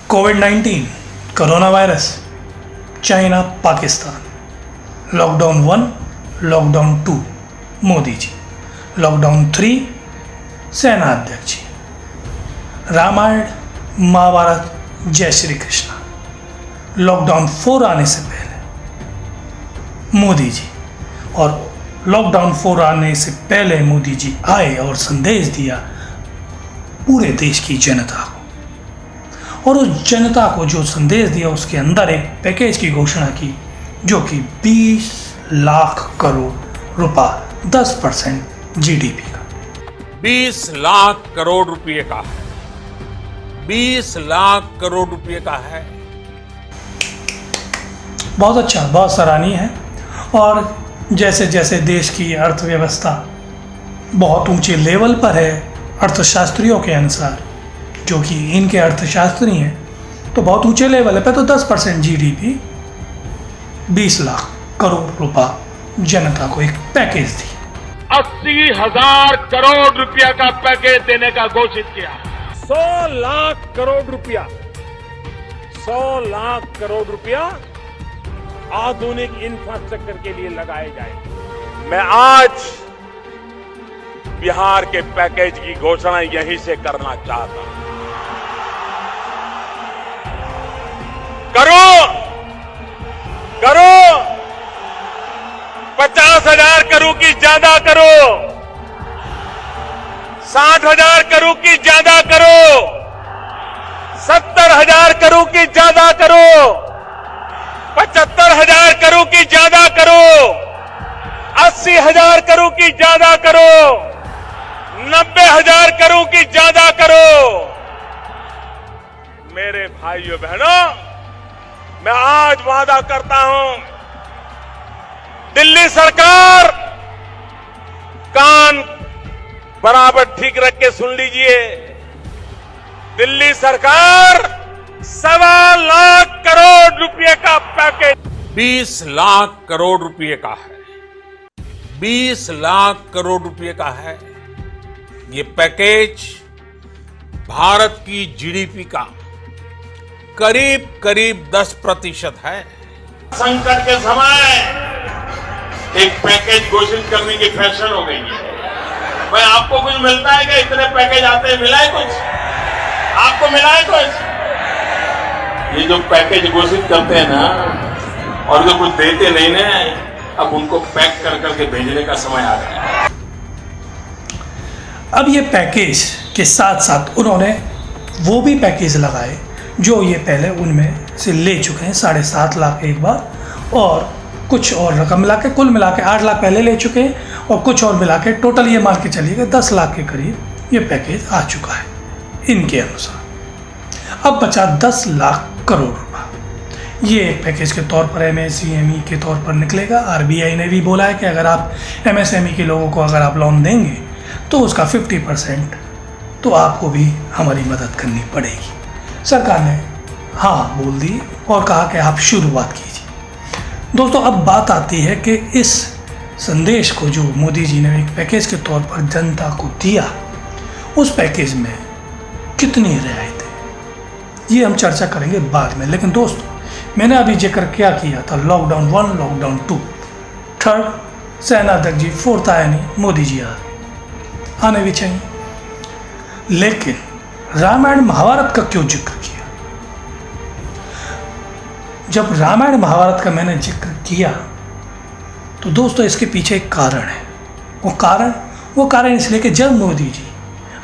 कोविड-19 corona virus, China Pakistan, lockdown 1, lockdown 2 Modi ji, lockdown 3 सेना अध्यक्ष जी, रामायण महाभारत जय श्री कृष्णा, लॉकडाउन 4 आने से पहले मोदी जी, और लॉकडाउन 4 आने से पहले मोदी जी आए और संदेश दिया पूरे देश की जनता को, और उस जनता को जो संदेश दिया उसके अंदर एक पैकेज की घोषणा की जो कि 20 लाख करोड़ रुपया, 10% जीडीपी का, 20 लाख करोड़ रुपए का है। 20 लाख करोड़ रुपए का है। बहुत अच्छा, बहुत सराहनीय है। और जैसे जैसे देश की अर्थव्यवस्था बहुत ऊंचे लेवल पर है अर्थशास्त्रियों के अनुसार, जो कि इनके अर्थशास्त्री हैं, तो बहुत ऊंचे लेवल पे, तो 10% जीडीपी, 20 लाख करोड़ रुपया जनता को एक पैकेज दी। 80,000 करोड़ रुपया का पैकेज देने का घोषित किया। 100 लाख करोड़ रुपया, 100 लाख करोड़ रुपया आधुनिक इंफ्रास्ट्रक्चर के लिए लगाए जाएंगे। मैं आज बिहार के पैकेज की घोषणा यहीं से करना चाहता हूं। करो करो 50,000 करोड़ की ज्यादा करो, 60,000 करोड़ की ज्यादा करो, 70,000 करोड़ की ज्यादा करो, 75,000 करोड़ की ज्यादा करो, 80,000 करोड़ की ज्यादा करो, 90,000 करोड़ की ज्यादा करो। मेरे भाइयों बहनों, मैं आज वादा करता हूं, दिल्ली सरकार कान बराबर ठीक रख के सुन लीजिए, दिल्ली सरकार 1.25 लाख करोड़ रुपए का पैकेज, 20 लाख करोड़ रुपए का है। 20 लाख करोड़ रुपए का है। ये पैकेज भारत की जीडीपी का करीब करीब 10% है। संकट के समय एक पैकेज घोषित करने की फैशन हो गई है। भाई आपको कुछ मिलता है क्या? इतने पैकेज आते हैं, मिला है कुछ? आपको मिला है कुछ? ये जो पैकेज घोषित करते हैं ना, और जो कुछ देते नहीं ना, अब उनको पैक कर करके भेजने का समय आ गया है। अब ये पैकेज के साथ साथ उन्होंने वो भी पैकेज लगाए जो ये पहले उनमें से ले चुके हैं, 7.5 लाख एक बार, और कुछ और रकम मिला के कुल मिला के 8 लाख पहले ले चुके हैं, और कुछ और मिला के टोटल ये मान के चलिए 10 लाख के करीब ये पैकेज आ चुका है इनके अनुसार। अब बचा 10 लाख करोड़ रुपया। ये पैकेज के तौर पर एमएसएमई के तौर पर निकलेगा। आरबीआई ने भी बोला है कि अगर आप एमएसएमई के लोगों को अगर आप लोन देंगे तो उसका 50% तो आपको भी हमारी मदद करनी पड़ेगी। सरकार ने हाँ बोल दी और कहा कि आप शुरुआत कीजिए। दोस्तों, अब बात आती है कि इस संदेश को जो मोदी जी ने एक पैकेज के तौर पर जनता को दिया, उस पैकेज में कितनी रियायतें, ये हम चर्चा करेंगे बाद में। लेकिन दोस्तों, मैंने अभी जिक्र क्या किया था, लॉकडाउन 1, लॉकडाउन 2, 3rd सेना अध्यक्ष जी, 4th आया नहीं, मोदी जी आने भी चाहिए। लेकिन रामायण महाभारत का क्यों जिक्र किया? जब रामायण महाभारत का मैंने जिक्र किया तो दोस्तों इसके पीछे एक कारण है। वो कारण इसलिए कि जब मोदी जी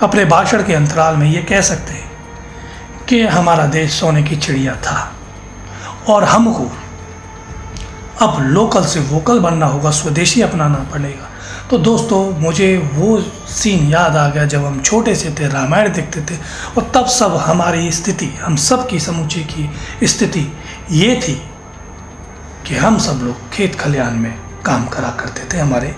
अपने भाषण के अंतराल में ये कह सकते हैं कि हमारा देश सोने की चिड़िया था और हमको अब लोकल से वोकल बनना होगा, स्वदेशी अपनाना पड़ेगा, तो दोस्तों मुझे वो सीन याद आ गया जब हम छोटे से थे, रामायण देखते थे, और तब सब हमारी स्थिति, हम सब की समूचे की स्थिति ये थी कि हम सब लोग खेत खलिहान में काम करा करते थे, हमारे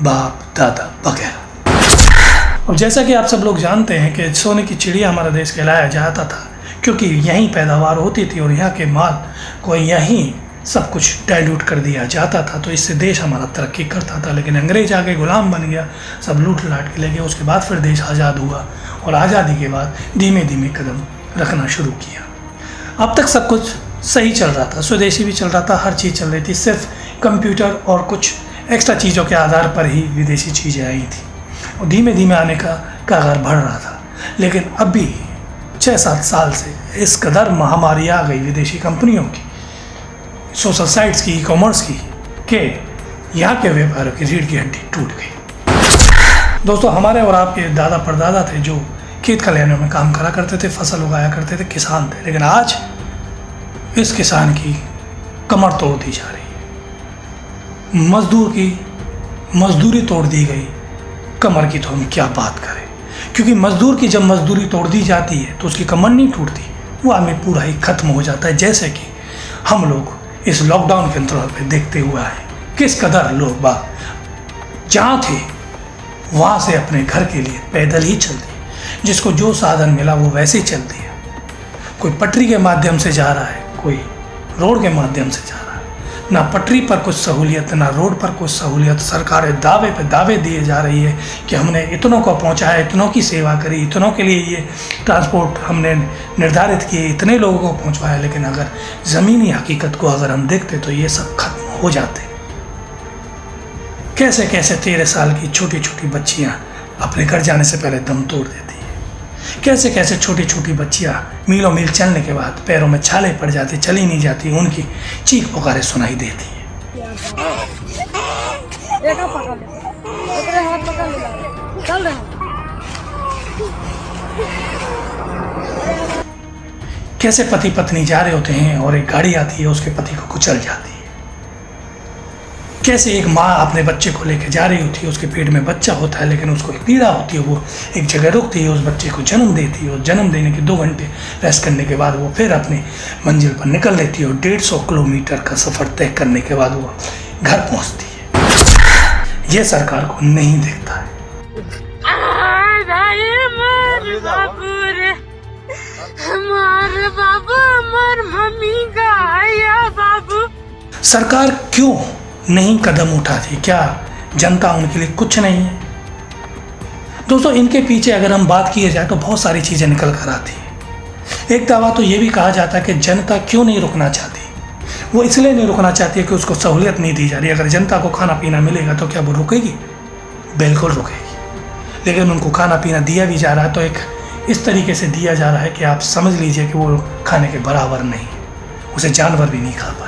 बाप दादा वगैरह। और जैसा कि आप सब लोग जानते हैं कि सोने की चिड़िया हमारा देश कहलाया जाता था, क्योंकि यहीं पैदावार होती थी और यहाँ के माल को यहीं सब कुछ डाइल्यूट कर दिया जाता था, तो इससे देश हमारा तरक्की करता था। लेकिन अंग्रेज आके गुलाम बन गया, सब लूट लाट के ले गए। उसके बाद फिर देश आज़ाद हुआ, और आज़ादी के बाद धीमे धीमे कदम रखना शुरू किया। अब तक सब कुछ सही चल रहा था, स्वदेशी भी चल रहा था, हर चीज़ चल रही थी, सिर्फ कंप्यूटर और कुछ एक्स्ट्रा चीज़ों के आधार पर ही विदेशी चीज़ें आई थी और धीमे धीमे आने का कागार बढ़ रहा था। लेकिन अब भी 6-7 साल से इस कदर महामारी आ गई विदेशी कंपनियों की, सोशल साइट्स की, ई कॉमर्स की, कि यहाँ के व्यापारियों की रीढ़ की हड्डी टूट गई। दोस्तों, हमारे और आपके दादा परदादा थे जो खेत खलिहानों में काम करा करते थे, फसल उगाया करते थे, किसान थे, लेकिन आज इस किसान की कमर तोड़ दी जा रही है, मजदूर की मजदूरी तोड़ दी गई, कमर की तो हम क्या बात करें। क्योंकि मजदूर की जब मजदूरी तोड़ दी जाती है तो उसकी कमर नहीं टूटती, वो आदमी पूरा ही खत्म हो जाता है। जैसे कि हम लोग इस लॉकडाउन के अंतराल पे देखते हुए आए किस कदर लोग बाग जहाँ थे वहाँ से अपने घर के लिए पैदल ही चल दिए, जिसको जो साधन मिला वो वैसे ही चल दिया। कोई पटरी के माध्यम से जा रहा है, कोई रोड के माध्यम से जा रहा है। ना पटरी पर कुछ सहूलियत, ना रोड पर कुछ सहूलियत। सरकारें दावे पे दावे दिए जा रही है कि हमने इतनों को पहुंचाया, इतनों की सेवा करी, इतनों के लिए ये ट्रांसपोर्ट हमने निर्धारित किए, इतने लोगों को पहुंचवाया। लेकिन अगर ज़मीनी हकीकत को अगर हम देखते तो ये सब खत्म हो जाते। कैसे कैसे 13 साल की छोटी छोटी बच्चियाँ अपने घर जाने से पहले दम तोड़ देती है। कैसे कैसे छोटी छोटी बच्चियाँ मीलों मील चलने के बाद पैरों में छाले पड़ जाती, चली नहीं जाती, उनकी चीख पुकारें सुनाई देती हैं। कैसे पति पत्नी जा रहे होते हैं और एक गाड़ी आती है, उसके पति को कुचल जाती है। कैसे एक माँ अपने बच्चे को लेकर जा रही होती है, उसके पेट में बच्चा होता है, लेकिन उसको एक पीड़ा होती है, वो एक जगह रुकती है, उस बच्चे को जन्म देती है और जन्म देने के 2 घंटे रेस्ट करने के बाद वो फिर अपनी मंजिल पर निकल लेती है और 150 किलोमीटर का सफ़र तय करने के बाद वो घर पहुँचती है। ये सरकार को नहीं दिखता है। सरकार क्यों नहीं कदम उठाती? क्या जनता उनके लिए कुछ नहीं है? दोस्तों, इनके पीछे अगर हम बात किए जाए तो बहुत सारी चीज़ें निकल कर आती हैं। एक दावा तो ये भी कहा जाता है कि जनता क्यों नहीं रुकना चाहती। वो इसलिए नहीं रुकना चाहती है कि उसको सहूलियत नहीं दी जा रही। अगर जनता को खाना पीना मिलेगा तो क्या वो रुकेगी? बिल्कुल रुकेगी। लेकिन उनको खाना पीना दिया भी जा रहा है तो एक इस तरीके से दिया जा रहा है कि आप समझ लीजिए कि वो खाने के बराबर नहीं, उसे जानवर भी नहीं खा पाए।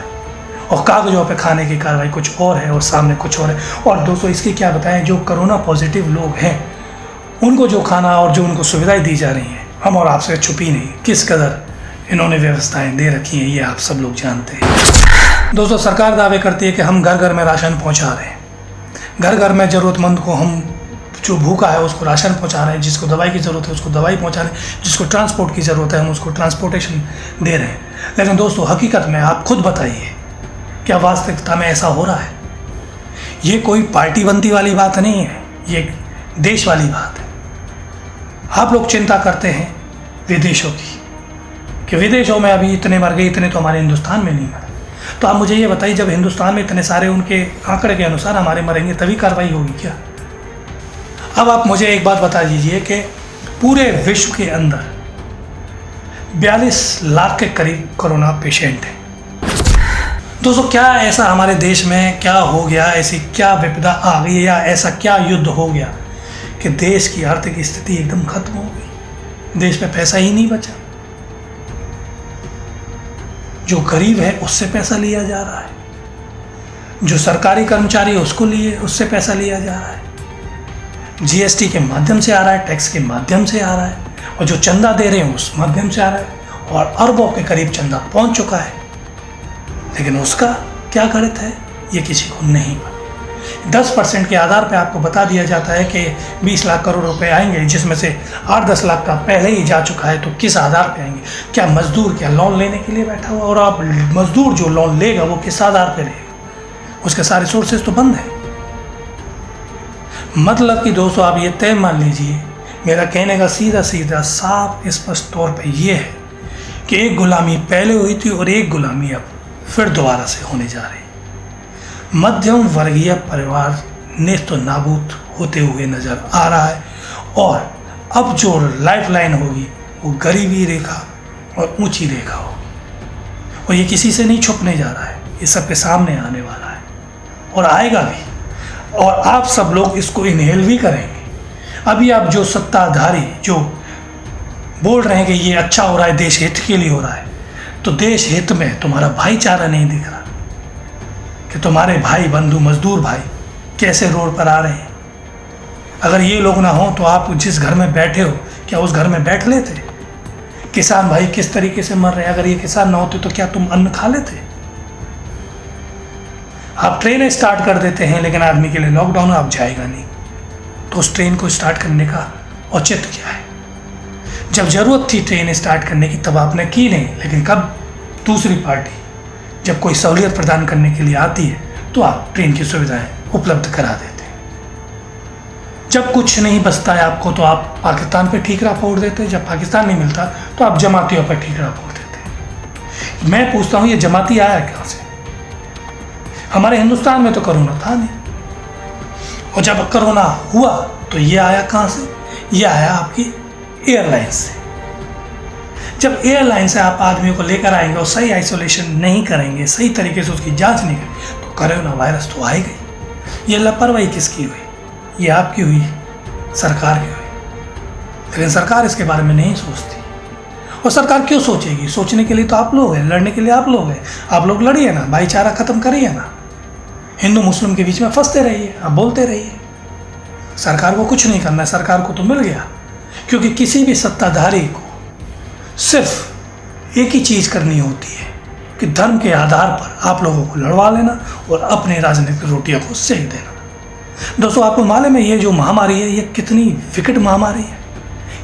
और कागजों पे खाने की कार्रवाई कुछ और है और सामने कुछ और है। और दोस्तों, इसकी क्या बताएं, जो कोरोना पॉजिटिव लोग हैं उनको जो खाना और जो उनको सुविधाएं दी जा रही हैं, हम और आपसे छुपी नहीं किस कदर इन्होंने व्यवस्थाएं दे रखी हैं, ये आप सब लोग जानते हैं। दोस्तों, सरकार दावे करती है कि हम घर घर में राशन पहुंचा रहे हैं, घर घर में ज़रूरतमंद को हम, जो भूखा है उसको राशन पहुंचा रहे हैं, जिसको दवाई की ज़रूरत है उसको दवाई पहुंचा रहे हैं, जिसको ट्रांसपोर्ट की ज़रूरत है हम उसको ट्रांसपोर्टेशन दे रहे हैं। लेकिन दोस्तों, हकीकत में आप खुद बताइए, क्या वास्तविकता में ऐसा हो रहा है? ये कोई पार्टी बंदी वाली बात नहीं है, ये देश वाली बात है। आप लोग चिंता करते हैं विदेशों की कि विदेशों में अभी इतने मर गए, इतने तो हमारे हिंदुस्तान में नहीं मरे। तो आप मुझे ये बताइए, जब हिंदुस्तान में इतने सारे उनके आंकड़े के अनुसार हमारे मरेंगे तभी कार्रवाई होगी क्या? अब आप मुझे एक बात बता दीजिए कि पूरे विश्व के अंदर 42 लाख के करीब कोरोना पेशेंट हैं। दोस्तों, क्या ऐसा हमारे देश में क्या हो गया, ऐसी क्या विपदा आ गई या ऐसा क्या युद्ध हो गया कि देश की आर्थिक स्थिति एकदम खत्म हो गई, देश में पैसा ही नहीं बचा। जो गरीब है उससे पैसा लिया जा रहा है, जो सरकारी कर्मचारी है उसको लिए उससे पैसा लिया जा रहा है, जीएसटी के माध्यम से आ रहा है, टैक्स के माध्यम से आ रहा है, और जो चंदा दे रहे हैं उस माध्यम से आ रहा है, और अरबों के करीब चंदा पहुंच चुका है। लेकिन उसका क्या गणित है ये किसी को नहीं पता। 10% के आधार पे आपको बता दिया जाता है कि 20 लाख करोड़ रुपए आएंगे, जिसमें से 8-10 लाख का पहले ही जा चुका है। तो किस आधार पे आएंगे? क्या मजदूर क्या लोन लेने के लिए बैठा हुआ? और आप मजदूर जो लोन लेगा वो किस आधार पे लेगा? उसके सारे सोर्सेज तो बंद है। मतलब कि दोस्तों, आप ये तय मान लीजिए, मेरा कहने का सीधा सीधा साफ स्पष्ट तौर पे ये है कि एक गुलामी पहले हुई थी और एक गुलामी अब फिर दोबारा से होने जा रही। मध्यम वर्गीय परिवार नेस्त नाबूद होते हुए नजर आ रहा है, और अब जो लाइफलाइन होगी वो गरीबी रेखा और ऊंची रेखा हो। और ये किसी से नहीं छुपने जा रहा है, ये सबके सामने आने वाला है और आएगा भी, और आप सब लोग इसको इनहेल भी करेंगे। अभी आप जो सत्ताधारी जो बोल रहे हैं कि ये अच्छा हो रहा है, देश हित के लिए हो रहा है, तो देश हित में तुम्हारा भाईचारा नहीं दिख रहा कि तुम्हारे भाई बंधु मजदूर भाई कैसे रोड पर आ रहे हैं। अगर ये लोग ना हो तो आप जिस घर में बैठे हो क्या उस घर में बैठ लेते? किसान भाई किस तरीके से मर रहे हैं, अगर ये किसान ना होते तो क्या तुम अन्न खा लेते? आप ट्रेन स्टार्ट कर देते हैं लेकिन आदमी के लिए लॉकडाउन आप जाएगा नहीं, तो उस ट्रेन को स्टार्ट करने का औचित्य क्या है? जब जरूरत थी ट्रेन स्टार्ट करने की तब आपने की नहीं, लेकिन कब दूसरी पार्टी जब कोई सहूलियत प्रदान करने के लिए आती है तो आप ट्रेन की सुविधाएं उपलब्ध करा देते हैं। जब कुछ नहीं बचता है आपको तो आप पाकिस्तान पे ठीकरा फोड़ देते हैं, जब पाकिस्तान नहीं मिलता तो आप जमातियों पर ठीकरा फोड़ देते हैं। मैं पूछता हूँ ये जमाती आया कहाँ से? हमारे हिंदुस्तान में तो कोरोना था नहीं, और जब कोरोना हुआ तो ये आया कहाँ से? ये आया आपकी एयरलाइन से। जब एयरलाइन से आप आदमियों को लेकर आएंगे और सही आइसोलेशन नहीं करेंगे, सही तरीके से उसकी जांच नहीं करेंगे, तो कोरोना वायरस तो आएगा ही। ये लापरवाही किसकी हुई? ये आपकी हुई, सरकार की हुई। लेकिन सरकार इसके बारे में नहीं सोचती। और सरकार क्यों सोचेगी? सोचने के लिए तो आप लोग हैं, लड़ने के लिए आप लोग हैं। आप लोग लड़िए ना, भाईचारा खत्म करिए ना, हिंदू मुस्लिम के बीच में फंसते रहिए, आप बोलते रहिए। सरकार को कुछ नहीं करना है, सरकार को तो मिल गया। क्योंकि किसी भी सत्ताधारी को सिर्फ एक ही चीज़ करनी होती है कि धर्म के आधार पर आप लोगों को लड़वा लेना और अपने राजनीतिक रोटियों को सेक देना। दोस्तों, आपको मालूम है ये जो महामारी है ये कितनी विकट महामारी है?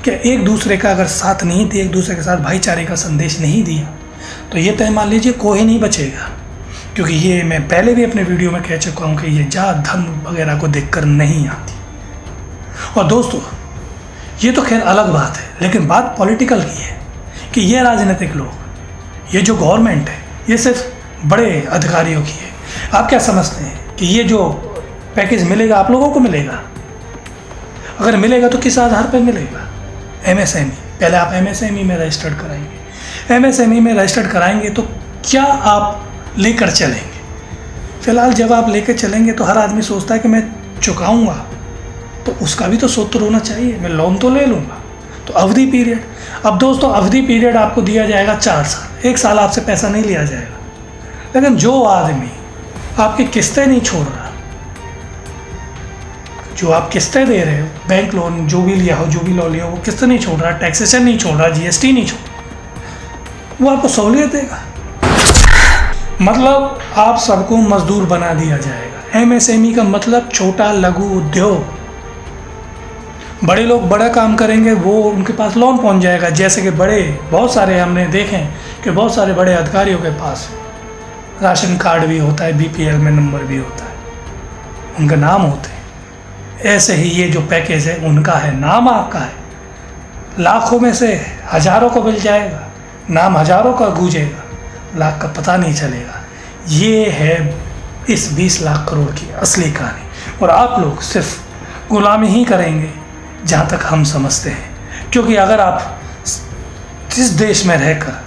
क्या एक दूसरे का अगर साथ नहीं दिया, एक दूसरे के साथ भाईचारे का संदेश नहीं दिया, तो ये तय मान लीजिए कोई नहीं बचेगा। क्योंकि ये मैं पहले भी अपने वीडियो में कह चुका हूँ कि ये जात धर्म वगैरह को देखकर नहीं आती। और दोस्तों, ये तो खैर अलग बात है, लेकिन बात पॉलिटिकल की है कि ये राजनीतिक लोग, ये जो गवर्नमेंट है, ये सिर्फ बड़े अधिकारियों की है। आप क्या समझते हैं कि ये जो पैकेज मिलेगा आप लोगों को मिलेगा? अगर मिलेगा तो किस आधार पर मिलेगा? MSME, पहले आप MSME में रजिस्टर्ड कराएंगे। MSME में रजिस्टर्ड कराएंगे तो क्या आप लेकर चलेंगे? फिलहाल जब आप लेकर चलेंगे तो हर आदमी सोचता है कि मैं चुकाऊंगा, तो उसका भी तो सूत्र होना चाहिए। मैं लोन तो ले लूँगा, तो अवधि पीरियड। अब दोस्तों, अवधि पीरियड आपको दिया जाएगा 4 साल, 1 साल आपसे पैसा नहीं लिया जाएगा। लेकिन जो आदमी आपकी किस्तें नहीं छोड़ रहा, जो आप किस्तें दे रहे हो, बैंक लोन जो भी लिया हो, जो भी लोन लिया हो, वो किस्तें नहीं छोड़ रहा, टैक्सेशन नहीं छोड़ रहा, GST नहीं छोड़ रहा, वो आपको सहूलियत देगा। मतलब आप सबको मजदूर बना दिया जाएगा। MSME का मतलब छोटा लघु उद्योग। बड़े लोग बड़ा काम करेंगे, वो उनके पास लोन पहुंच जाएगा। जैसे कि बड़े बहुत सारे हमने देखे कि बहुत सारे बड़े अधिकारियों के पास राशन कार्ड भी होता है, BPL में नंबर भी होता है, उनके नाम होते हैं। ऐसे ही ये जो पैकेज है उनका है, नाम आपका है। लाखों में से हजारों को मिल जाएगा, नाम हजारों का गूंजेगा, लाख का पता नहीं चलेगा। ये है इस 20 लाख करोड़ की असली कहानी। और आप लोग सिर्फ गुलामी ही करेंगे जहाँ तक हम समझते हैं। क्योंकि अगर आप जिस देश में रहकर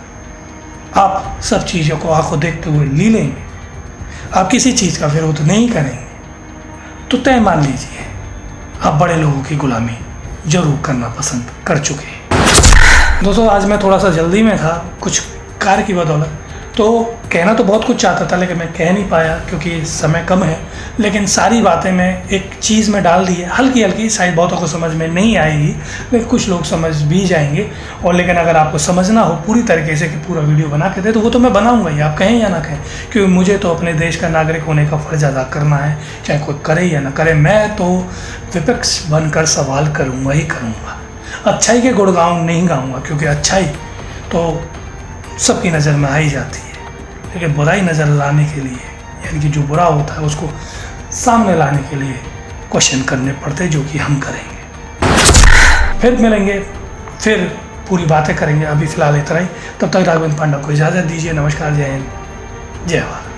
आप सब चीज़ों को आंखों देखते हुए ले लेंगे, आप किसी चीज़ का विरोध नहीं करेंगे, तो तय मान लीजिए आप बड़े लोगों की गुलामी जरूर करना पसंद कर चुके हैं। दोस्तों, आज मैं थोड़ा सा जल्दी में था कुछ कार्य की बदौलत, तो कहना तो बहुत कुछ चाहता था लेकिन मैं कह नहीं पाया क्योंकि समय कम है। लेकिन सारी बातें मैं एक चीज़ में डाल दी है, हल्की हल्की, शायद बहुतों को समझ में नहीं आएगी लेकिन कुछ लोग समझ भी जाएंगे। और लेकिन अगर आपको समझना हो पूरी तरीके से कि पूरा वीडियो बना के दे, तो वो तो मैं बनाऊंगा ही, आप कहें या ना कहें, क्योंकि मुझे तो अपने देश का नागरिक होने का फ़र्ज अदा करना है, चाहे कोई करे या ना करे। मैं तो विपक्ष बनकर सवाल करूँगा ही करूँगा। अच्छाई के गुणगान नहीं गाऊँगा, क्योंकि अच्छाई तो सबकी नज़र में आ ही जाती है, लेकिन बुराई नज़र लाने के लिए, यानी कि जो बुरा होता है उसको सामने लाने के लिए क्वेश्चन करने पड़ते हैं, जो कि हम करेंगे। फिर मिलेंगे, फिर पूरी बातें करेंगे। अभी फ़िलहाल इतना ही। तब तक राघवेंद्र पांडा को इजाज़त दीजिए। नमस्कार, जय हिंद, जय भारत।